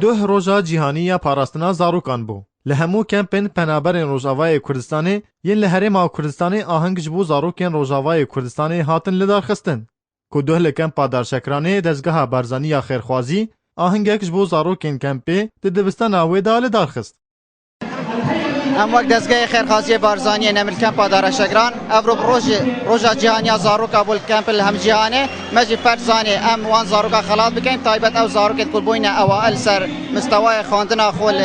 دوه روژا جیهانی پاراستنا زاروکان بو. لهمو کمپین پنابرین روجاوای کردستانی ین لهرما کردستانی آهنگ جبو زاروکین روجاوای کردستانی هاتن لدارخستن. که دوه لکمپا درشکرانه دزگاه بارزانی خیرخوازی آهنگک جبو زاروکین کمپی دبستان آوی دال دارخست. ام وقت دزگاه خیرخوازی بارزانی نمل کمپا درشکران افرو روجا جهانی زاروکا بول کمپ الهم جهانی مجی فرزانی ام وان زاروکا خلاص بکن تایبت او زاروکت کل بوین اوائل سر مستوای خواندنا خول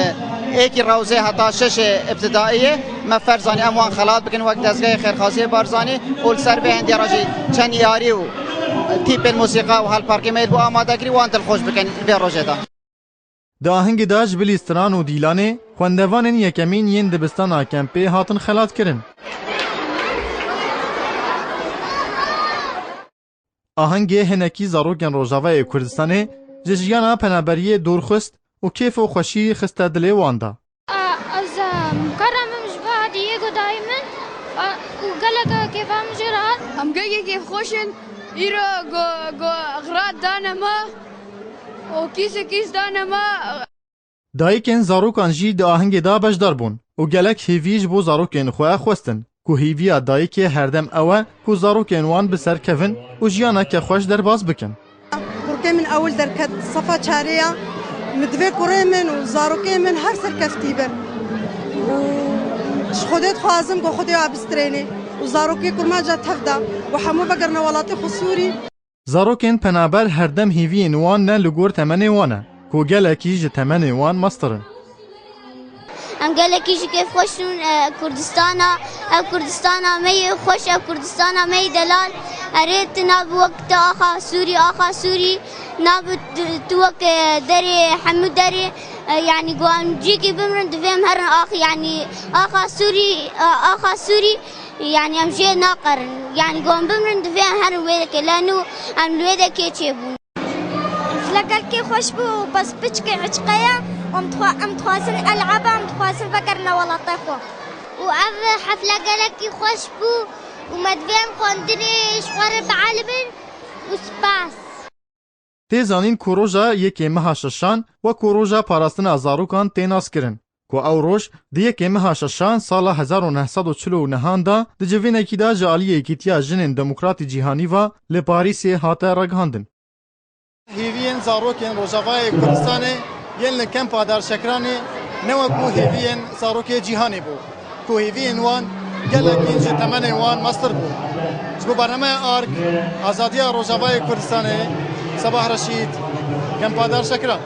ایکی روزه حتی 6 ابتدائیه ما فرزانی ام وان خلاص بکن وقت دزگاه خیرخوازی بارزانی اول سر به هندی راجی چند یاری و تیپ الموسیقى و هالپارکی میل بو آماده کری وان دلخوش بکن به روزه دا. دا آهنگ داج بلیستران و دیلانه خواندوانین یکمین ین دبستان کمپی هاتن خلاص کرن. آهنگ هنکی زاروکن روجاوای کردستانه جژیانا پنابریه دورخست و کیف و خوشی خسته دلی واندا. از مکرم مشبه دیگو دایمن و گلک کیفم جرات. هم گلی کیف خوشن ایرو گو غرات دانما و کیس دانما. دایکن زاروکان جی دا آهنگ دا بجدار بون و گلک هیویج بو زاروکن خواه خوستن. که هیویا دایک هردم اوه که زاروکن وان بسر کفن و جیانا که خوش در باز بکن. كوركي من أول دركت صفا شارية مدفع كوري من وزاروكي من هر سركفتي بن وشخودت خوازم كو خودي عبستريني وزاروكي كرما جات تفدا وحمو بقرنا ولاتي خصوري زاروكين پنابر هردم هیوی نوان نه لگور تمنی وانه کو گلکی جه تمنی وان مسترن. ام گلکی جه کیف خوشون کردستانا می خوش کردستانا می دلال اريد ناب وقت آخا سوري ناب توك دري حمود دري يعني قوام جيكي بمرن دفهم هرن آخي يعني آخا سوري يعني أمشي ناقرن يعني قوام بمرن دفهم هرن ويدك لأنه أم الويدك يتشيبون فلقلكي خوش بو بس بيشكي عشقيا أم تخواسن ألعبا أم تخواسن فكرنا ولا طيفو وأف حفلة قلكي خوش بو ومدفهم خوندني شوار بعلبن وسپاس. تیزانین کوروژا یکی مها ششان و کوروژا پاراستن زاروکان تیناس کرن. کو او روش دی یکی مها ششان سال 1949 دا د جوینکی دا جالی اکیتیا جنین دموکراتی جیهانی و لپاریسی هاته رگهاندن. هیوین زاروکین روجاوای کردستانه ین کمپا در شکرانه نو کو هیوین زاروکی جیهانی بو. کو هیوین وان گلک اینجا تمنی وان مستر بو. جبو برنامه آرک آزادی روجاوای کردستانه صباح رشید کمپا در شکران.